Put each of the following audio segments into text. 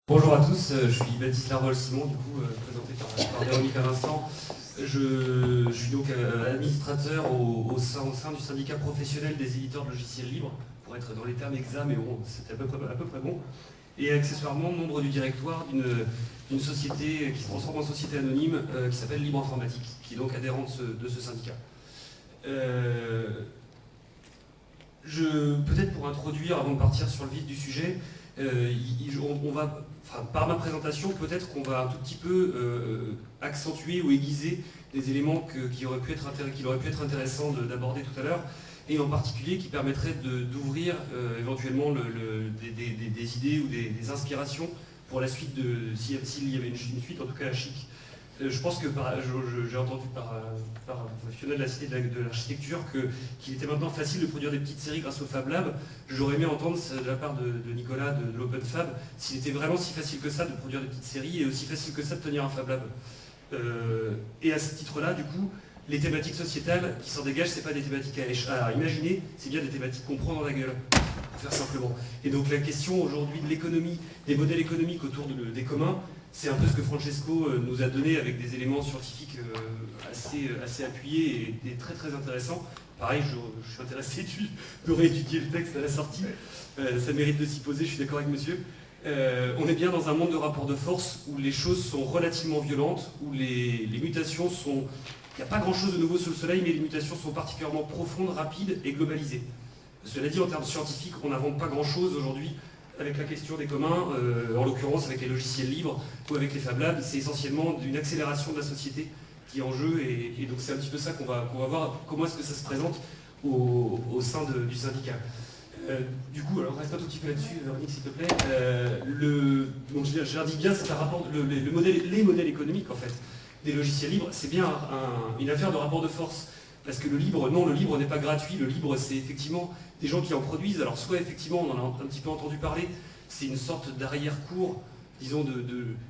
Bonjour à tous, je suis Baptiste Larvol-Simon, du coup présenté par Véronique à l'instant. Je suis donc administrateur au sein du syndicat professionnel des éditeurs de logiciels libres, pour être dans les termes exacts, mais bon, c'est à peu près bon. Et accessoirement, membre du directoire d'une société qui se transforme en société anonyme qui s'appelle Libre Informatique, qui est donc adhérente de ce syndicat. Peut-être pour introduire, avant de partir sur le vif du sujet, par ma présentation, peut-être qu'on va un tout petit peu accentuer ou aiguiser des éléments qui auraient pu être intéressants d'aborder tout à l'heure, et en particulier qui permettraient d'ouvrir éventuellement des idées ou des inspirations pour la suite, s'il y avait une suite, en tout cas à Chic. Je pense que j'ai entendu par Fiona de la Cité de l'Architecture qu'il était maintenant facile de produire des petites séries grâce au Fab Lab. J'aurais aimé entendre de la part de Nicolas de l'Open Fab s'il était vraiment si facile que ça de produire des petites séries et aussi facile que ça de tenir un Fab Lab. Et à ce titre-là, du coup, les thématiques sociétales qui s'en dégagent, c'est pas des thématiques à imaginer, c'est bien des thématiques qu'on prend dans la gueule, pour faire simplement. Et donc la question aujourd'hui de l'économie, des modèles économiques autour des communs, c'est un peu ce que Francesco nous a donné avec des éléments scientifiques assez appuyés et très très intéressants. Pareil, je suis intéressé de réétudier le texte à la sortie. Ça mérite de s'y poser, je suis d'accord avec monsieur. On est bien dans un monde de rapports de force où les choses sont relativement violentes, où les mutations sont... Il n'y a pas grand-chose de nouveau sous le soleil, mais les mutations sont particulièrement profondes, rapides et globalisées. Cela dit, en termes scientifiques, on n'invente pas grand-chose aujourd'hui avec la question des communs, en l'occurrence avec les logiciels libres ou avec les Fab Labs. C'est essentiellement une accélération de la société qui est en jeu, et donc c'est un petit peu ça qu'on va voir, comment est-ce que ça se présente au sein du syndicat. Du coup, alors reste un tout petit peu là-dessus, Véronique, s'il te plaît. Donc j'indique bien, c'est un rapport, les modèles économiques en fait des logiciels libres, c'est bien une affaire de rapport de force. Parce que le libre n'est pas gratuit, le libre c'est effectivement des gens qui en produisent. Alors soit effectivement, on en a un petit peu entendu parler, c'est une sorte d'arrière-cour, disons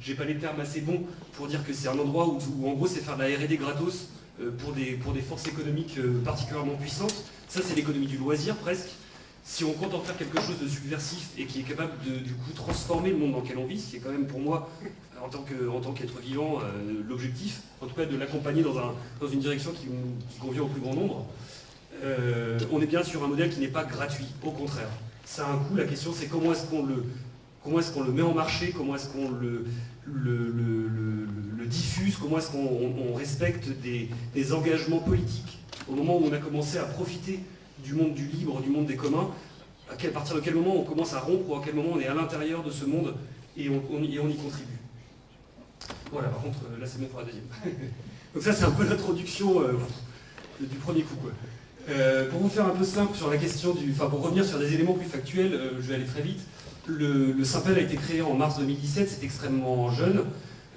j'ai pas les termes assez bons pour dire que c'est un endroit où en gros c'est faire de la R&D gratos pour des forces économiques particulièrement puissantes. Ça c'est l'économie du loisir presque. Si on compte en faire quelque chose de subversif et qui est capable de du coup transformer le monde dans lequel on vit, ce qui est quand même pour moi, en tant qu'être vivant, l'objectif, en tout cas de l'accompagner dans une direction qui convient au plus grand nombre, on est bien sur un modèle qui n'est pas gratuit, au contraire. Ça a un coût, la question c'est comment est-ce qu'on le met en marché, comment est-ce qu'on le diffuse, comment est-ce qu'on respecte des engagements politiques au moment où on a commencé à profiter du monde du libre, du monde des communs, à partir de quel moment on commence à rompre ou à quel moment on est à l'intérieur de ce monde et on y contribue. Voilà, par contre, là c'est bon pour la deuxième. Donc ça c'est un peu l'introduction du premier coup, quoi. Pour vous faire un peu simple sur la question pour revenir sur des éléments plus factuels, je vais aller très vite. Le Simpel a été créé en mars 2017, c'est extrêmement jeune.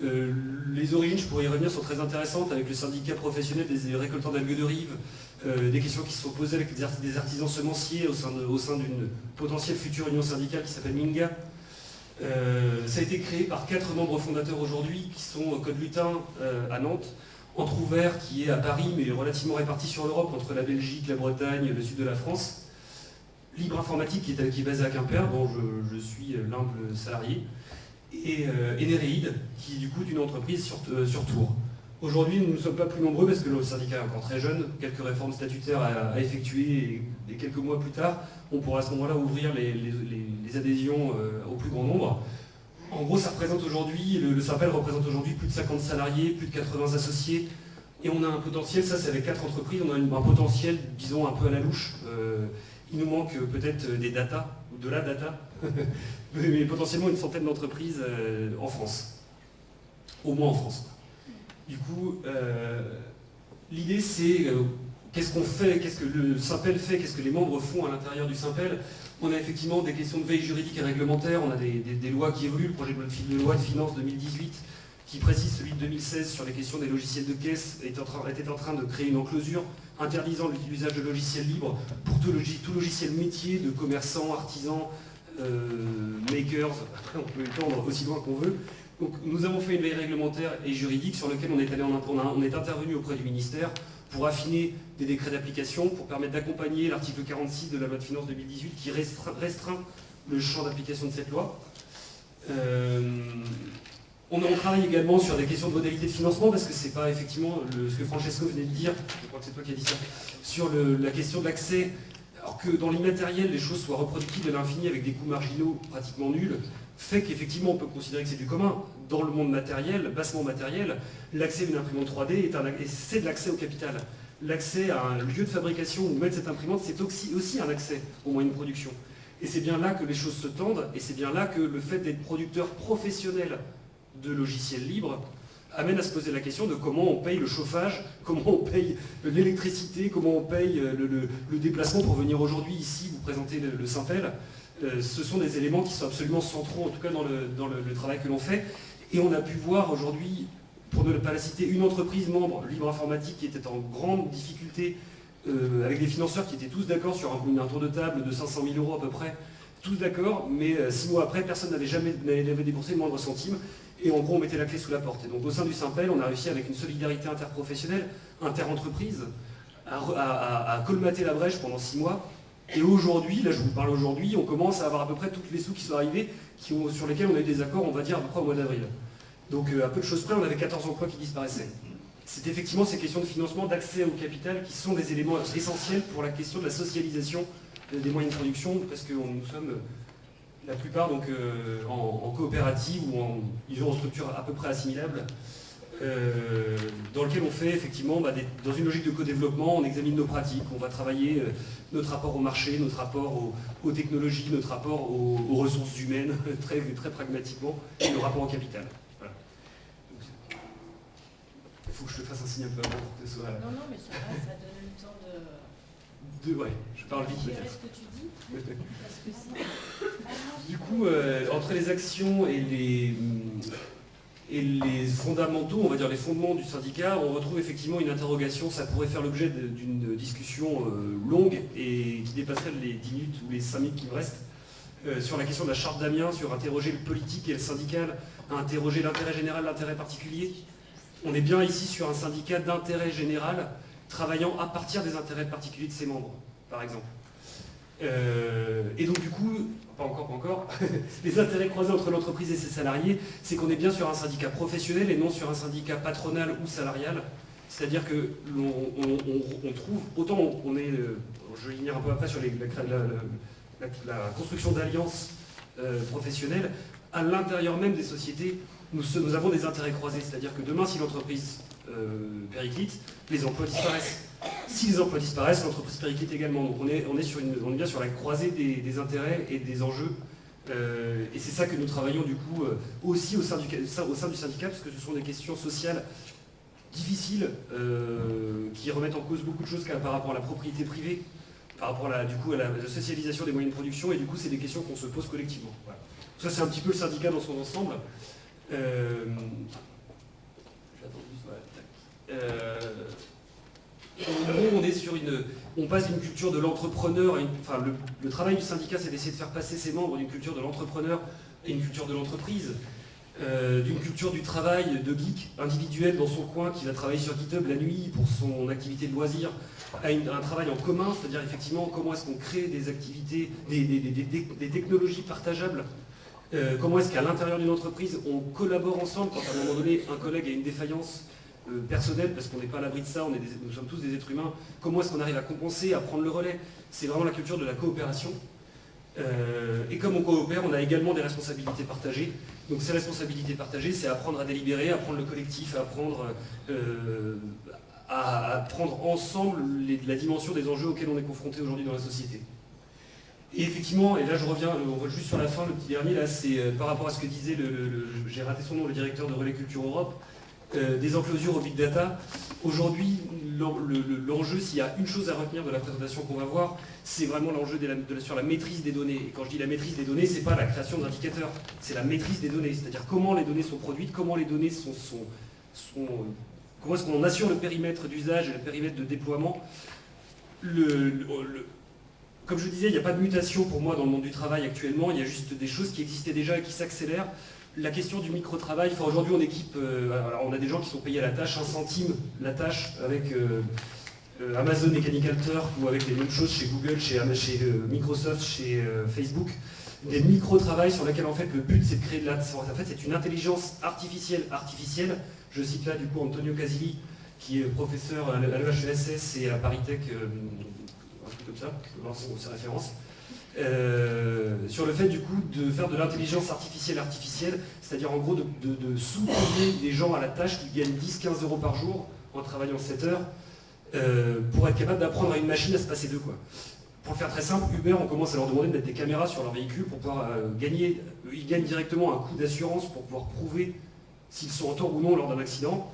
Les origines, je pourrais y revenir, sont très intéressantes avec le syndicat professionnel des récoltants d'algues de rive, des questions qui se sont posées avec des artisans semenciers au sein d'une potentielle future union syndicale qui s'appelle Minga. Ça a été créé par 4 membres fondateurs aujourd'hui qui sont Code Lutin à Nantes, Entrouvert qui est à Paris mais relativement réparti sur l'Europe entre la Belgique, la Bretagne, le sud de la France, Libre Informatique qui est basé à Quimper, dont je suis l'humble salarié, et Néréide qui est du coup d'une entreprise sur Tours. Aujourd'hui, nous ne sommes pas plus nombreux parce que le syndicat est encore très jeune, quelques réformes statutaires à effectuer et quelques mois plus tard, on pourra à ce moment-là ouvrir les adhésions au plus grand nombre. En gros, ça représente aujourd'hui, le Simpel représente aujourd'hui plus de 50 salariés, plus de 80 associés, et on a un potentiel, ça c'est avec 4 entreprises, on a un potentiel, disons, un peu à la louche. Il nous manque peut-être des data, ou de la data, mais potentiellement une centaine d'entreprises en France, au moins en France. Du coup, l'idée c'est qu'est-ce qu'on fait, qu'est-ce que le Simpel fait, qu'est-ce que les membres font à l'intérieur du Simpel. On a effectivement des questions de veille juridique et réglementaire, on a des lois qui évoluent, le projet de loi de finances 2018 qui précise celui de 2016 sur les questions des logiciels de caisse était en train de créer une enclosure interdisant l'usage de logiciels libres pour tout logiciel métier de commerçants, artisans, makers, après on peut étendre aussi loin qu'on veut. Donc nous avons fait une veille réglementaire et juridique sur laquelle on est intervenu auprès du ministère pour affiner des décrets d'application, pour permettre d'accompagner l'article 46 de la loi de finances 2018 qui restreint le champ d'application de cette loi. On travaille également sur des questions de modalité de financement, parce que c'est pas effectivement ce que Francesco venait de dire, je crois que c'est toi qui as dit ça, sur la question de l'accès, alors que dans l'immatériel, les choses soient reproductibles à l'infini avec des coûts marginaux pratiquement nuls, fait qu'effectivement on peut considérer que c'est du commun. Dans le monde matériel, bassement matériel, l'accès à une imprimante 3D c'est de l'accès au capital. L'accès à un lieu de fabrication où mettre cette imprimante, c'est aussi un accès aux moyens de production. Et c'est bien là que les choses se tendent, et c'est bien là que le fait d'être producteur professionnel de logiciels libres amène à se poser la question de comment on paye le chauffage, comment on paye l'électricité, comment on paye le déplacement pour venir aujourd'hui ici vous présenter le Simpel. Ce sont des éléments qui sont absolument centraux, en tout cas dans le travail que l'on fait. Et on a pu voir aujourd'hui, pour ne pas la citer, une entreprise membre, Libre Informatique, qui était en grande difficulté, avec des financeurs qui étaient tous d'accord sur un tour de table de 500 000 € à peu près, tous d'accord, mais 6 mois après, personne n'avait déboursé le moindre centime. Et en gros, on mettait la clé sous la porte. Et donc au sein du Simpel, on a réussi avec une solidarité interprofessionnelle, interentreprise, à colmater la brèche pendant 6 mois. Et aujourd'hui, là je vous parle aujourd'hui, on commence à avoir à peu près tous les sous qui sont arrivés, sur lesquels on a eu des accords, on va dire, à peu près au mois d'avril. Donc à peu de choses près, on avait 14 emplois qui disparaissaient. C'est effectivement ces questions de financement, d'accès au capital, qui sont des éléments essentiels pour la question de la socialisation des moyens de production, parce que nous sommes la plupart donc, en coopérative ou en structure à peu près assimilable, dans lequel on fait effectivement, dans une logique de co-développement, on examine nos pratiques, on va travailler notre rapport au marché, notre rapport aux technologies, notre rapport aux ressources humaines, très, très pragmatiquement, et le rapport au capital. Voilà. Il faut que je te fasse un signe un peu avant pour que ce soit... Non, non, mais ça va, ça donne le temps de... Ouais, je parle vite peut-être. Ce que tu dis, parce que si... Du coup, entre les actions et les fondamentaux, on va dire les fondements du syndicat, on retrouve effectivement une interrogation. Ça pourrait faire l'objet d'une discussion longue et qui dépasserait les 10 minutes ou les 5 minutes qui me restent, sur la question de la charte d'Amiens, sur interroger le politique et le syndical, interroger l'intérêt général, l'intérêt particulier. On est bien ici sur un syndicat d'intérêt général, travaillant à partir des intérêts particuliers de ses membres, par exemple. Et donc du coup, pas encore, les intérêts croisés entre l'entreprise et ses salariés, c'est qu'on est bien sur un syndicat professionnel et non sur un syndicat patronal ou salarial. C'est-à-dire que on trouve, autant on est, je vais venir un peu après sur la construction d'alliances professionnelles, à l'intérieur même des sociétés, nous avons des intérêts croisés. C'est-à-dire que demain, si l'entreprise périclite, les emplois disparaissent. Si les emplois disparaissent, l'entreprise périclite également. Donc on est bien sur la croisée des intérêts et des enjeux. Et c'est ça que nous travaillons du coup aussi au sein du syndicat, parce que ce sont des questions sociales difficiles qui remettent en cause beaucoup de choses par rapport à la propriété privée, par rapport à la socialisation des moyens de production, et du coup c'est des questions qu'on se pose collectivement. Voilà. Ça c'est un petit peu le syndicat dans son ensemble. En gros, on passe d'une culture de l'entrepreneur, le travail du syndicat, c'est d'essayer de faire passer ses membres d'une culture de l'entrepreneur à une culture de l'entreprise, d'une culture du travail de geek individuel dans son coin qui va travailler sur GitHub la nuit pour son activité de loisir, à un travail en commun, c'est-à-dire effectivement comment est-ce qu'on crée des activités, des technologies partageables. Comment est-ce qu'à l'intérieur d'une entreprise, on collabore ensemble quand à un moment donné, un collègue a une défaillance personnelle, parce qu'on n'est pas à l'abri de ça, nous sommes tous des êtres humains. Comment est-ce qu'on arrive à compenser, à prendre le relais? C'est vraiment la culture de la coopération. Et comme on coopère, on a également des responsabilités partagées. Donc ces responsabilités partagées, c'est apprendre à délibérer, apprendre le collectif, apprendre à prendre ensemble la dimension des enjeux auxquels on est confronté aujourd'hui dans la société. Et effectivement, et là je reviens, on voit juste sur la fin, le petit dernier, là c'est par rapport à ce que disait, j'ai raté son nom, le directeur de Relais Culture Europe, des enclosures au big data. Aujourd'hui, l'enjeu, s'il y a une chose à retenir de la présentation qu'on va voir, c'est vraiment l'enjeu sur la maîtrise des données. Et quand je dis la maîtrise des données, c'est pas la création d'indicateurs, c'est la maîtrise des données, c'est-à-dire comment les données sont produites, comment les données comment est-ce qu'on assure le périmètre d'usage et le périmètre de déploiement. Comme je disais, il n'y a pas de mutation pour moi dans le monde du travail actuellement, il y a juste des choses qui existaient déjà et qui s'accélèrent. La question du micro-travail, aujourd'hui on équipe, alors on a des gens qui sont payés à la tâche, 1 centime la tâche avec Amazon Mechanical Turk ou avec les mêmes choses chez Google, chez Microsoft, chez Facebook. des micro-travails sur lesquels en fait le but c'est de créer de la... En fait c'est une intelligence artificielle. Je cite là du coup Antonio Casilli, qui est professeur à l'EHESS et à Paris Tech, un truc comme ça, c'est ses références. Sur le fait du coup de faire de l'intelligence artificielle, c'est-à-dire en gros de sous-payer des gens à la tâche qui gagnent 10-15 euros par jour en travaillant 7 heures pour être capable d'apprendre à une machine à se passer d'eux, quoi. Pour le faire très simple, Uber, on commence à leur demander de mettre des caméras sur leur véhicule pour pouvoir gagner. Ils gagnent directement un coût d'assurance pour pouvoir prouver s'ils sont en tort ou non lors d'un accident.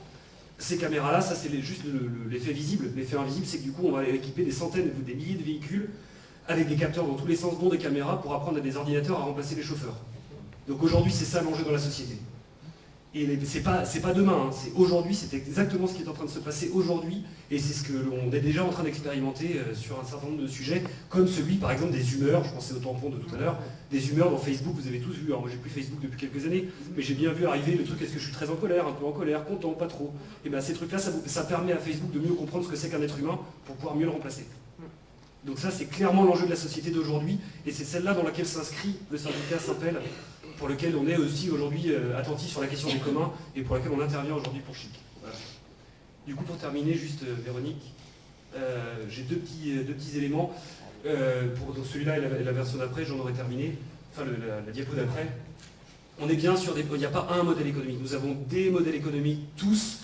Ces caméras-là, ça c'est juste l'effet visible. L'effet invisible, c'est que du coup, on va équiper des centaines ou des milliers de véhicules avec des capteurs dans tous les sens, dont des caméras, pour apprendre à des ordinateurs à remplacer les chauffeurs. Donc aujourd'hui, c'est ça l'enjeu dans la société. Et c'est pas demain, hein. C'est aujourd'hui, c'est exactement ce qui est en train de se passer aujourd'hui, et c'est ce que l'on est déjà en train d'expérimenter sur un certain nombre de sujets, comme celui par exemple des humeurs. Je pensais au tampon de tout à l'heure, des humeurs dans Facebook, vous avez tous vu. Alors moi j'ai plus Facebook depuis quelques années, mais j'ai bien vu arriver le truc: est-ce que je suis très en colère, un peu en colère, content, pas trop. Et bien ces trucs-là, ça permet à Facebook de mieux comprendre ce que c'est qu'un être humain pour pouvoir mieux le remplacer. Donc ça c'est clairement l'enjeu de la société d'aujourd'hui, et c'est celle-là dans laquelle s'inscrit le syndicat Simpel, pour lequel on est aussi aujourd'hui attentif sur la question des communs, et pour laquelle on intervient aujourd'hui pour Chic. Voilà. Du coup, pour terminer, juste Véronique, j'ai deux petits éléments. Pour celui-là et la version d'après, j'en aurais terminé, enfin la diapo d'après. On est bien sur il n'y a pas un modèle économique, nous avons des modèles économiques tous.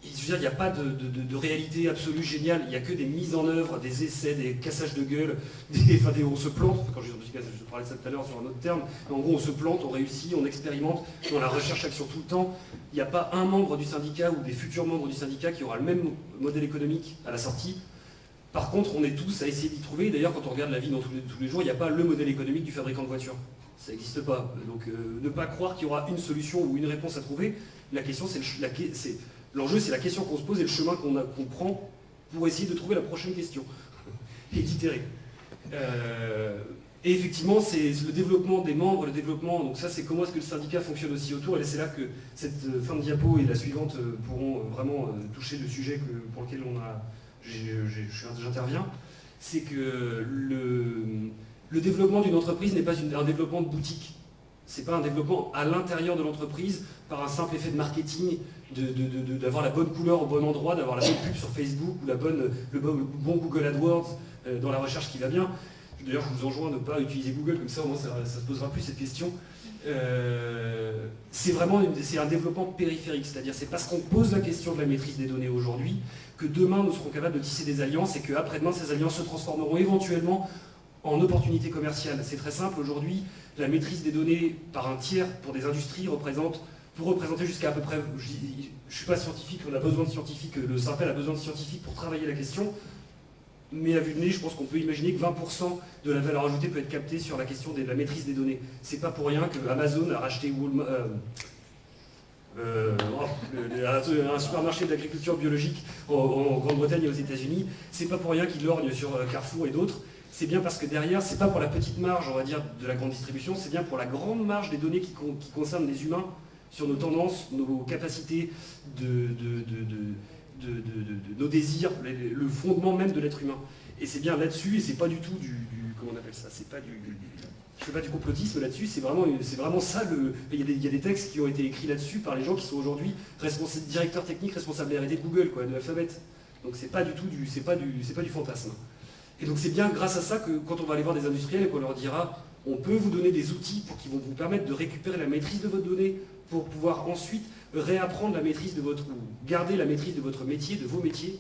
Je veux dire, il n'y a pas de réalité absolue géniale, il n'y a que des mises en œuvre, des essais, des cassages de gueule, on se plante. Quand je parlais de ça tout à l'heure sur un autre terme, mais en gros on se plante, on réussit, on expérimente, dans la recherche action tout le temps. Il n'y a pas un membre du syndicat ou des futurs membres du syndicat qui aura le même modèle économique à la sortie. Par contre, on est tous à essayer d'y trouver. D'ailleurs, quand on regarde la vie dans tous les jours, il n'y a pas le modèle économique du fabricant de voitures. Ça n'existe pas. Donc ne pas croire qu'il y aura une solution ou une réponse à trouver. La question, l'enjeu, c'est la question qu'on se pose et le chemin qu'on prend pour essayer de trouver la prochaine question et d'itérer. Et effectivement, c'est le développement des membres, le développement, donc ça c'est comment est-ce que le syndicat fonctionne aussi autour, et c'est là que cette fin de diapo et la suivante pourront vraiment toucher le sujet pour lequel j'interviens. C'est que le développement d'une entreprise n'est pas un développement de boutique. C'est pas un développement à l'intérieur de l'entreprise par un simple effet de marketing, d'avoir la bonne couleur au bon endroit, d'avoir la bonne pub sur Facebook ou le bon Google AdWords dans la recherche qui va bien. D'ailleurs, je vous enjoins à ne pas utiliser Google, comme ça au moins ça se posera plus cette question. C'est un développement périphérique, c'est-à-dire c'est parce qu'on pose la question de la maîtrise des données aujourd'hui que demain nous serons capables de tisser des alliances, et qu'après-demain ces alliances se transformeront éventuellement en opportunités commerciales. C'est très simple, aujourd'hui, la maîtrise des données par un tiers pour des industries peut représenter jusqu'à à peu près, je ne suis pas scientifique, on a besoin de scientifiques, le Simpel a besoin de scientifiques pour travailler la question, mais à vue de nez, je pense qu'on peut imaginer que 20% de la valeur ajoutée peut être captée sur la question de la maîtrise des données. C'est pas pour rien que Amazon a racheté un supermarché d'agriculture biologique en Grande-Bretagne et aux États-Unis. C'est pas pour rien qu'il lorgne sur Carrefour et d'autres. C'est bien parce que derrière, c'est pas pour la petite marge, on va dire, de la grande distribution, c'est bien pour la grande marge des données qui concernent les humains, sur nos tendances, nos capacités, nos désirs, le fondement même de l'être humain. Et c'est bien là-dessus, et c'est pas du tout comment on appelle ça, c'est pas je fais pas du complotisme là-dessus, c'est vraiment ça. Il y a des textes qui ont été écrits là-dessus par les gens qui sont aujourd'hui directeurs techniques, responsables de R&D de Google, de Alphabet. Donc c'est pas du tout c'est pas du fantasme. Et donc c'est bien grâce à ça que quand on va aller voir des industriels et qu'on leur dira on peut vous donner des outils qui vont vous permettre de récupérer la maîtrise de votre donnée pour pouvoir ensuite réapprendre la maîtrise ou garder la maîtrise de votre métier, de vos métiers.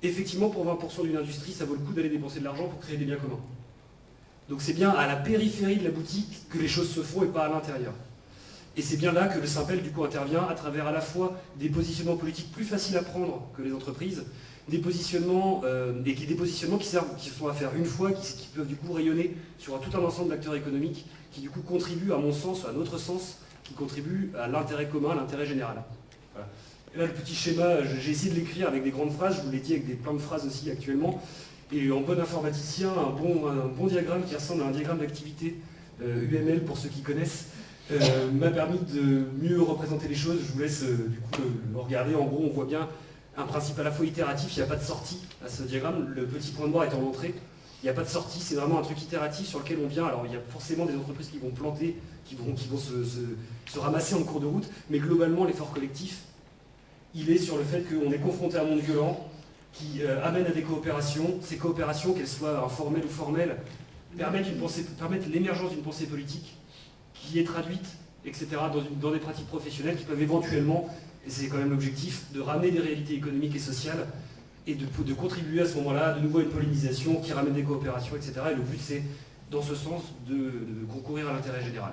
Effectivement, pour 20% d'une industrie, ça vaut le coup d'aller dépenser de l'argent pour créer des biens communs. Donc c'est bien à la périphérie de la boutique que les choses se font et pas à l'intérieur. Et c'est bien là que le Simpel du coup intervient à travers à la fois des positionnements politiques plus faciles à prendre que les entreprises, des positionnements qui sont à faire une fois, qui peuvent du coup rayonner sur tout un ensemble d'acteurs économiques qui du coup contribuent à mon sens, à notre sens, qui contribuent à l'intérêt commun, à l'intérêt général. Voilà. Et là le petit schéma, j'ai essayé de l'écrire avec des grandes phrases, je vous l'ai dit avec plein de phrases aussi actuellement. Et en bon informaticien, un bon diagramme qui ressemble à un diagramme d'activité UML pour ceux qui connaissent, m'a permis de mieux représenter les choses. Je vous laisse du coup le regarder. En gros, on voit bien un principe à la fois itératif, il n'y a pas de sortie à ce diagramme. Le petit point noir est en entrée. Il n'y a pas de sortie, c'est vraiment un truc itératif sur lequel on vient. Alors il y a forcément des entreprises qui vont planter, qui vont se ramasser en cours de route, mais globalement l'effort collectif, il est sur le fait qu'on est confronté à un monde violent qui amène à des coopérations. Ces coopérations, qu'elles soient informelles ou formelles, permettent l'émergence d'une pensée politique qui est traduite, etc., dans des pratiques professionnelles qui peuvent éventuellement, et c'est quand même l'objectif, de ramener des réalités économiques et sociales et de contribuer à ce moment-là de nouveau à une pollinisation qui ramène des coopérations, etc. Et le but, c'est, dans ce sens, de concourir à l'intérêt général.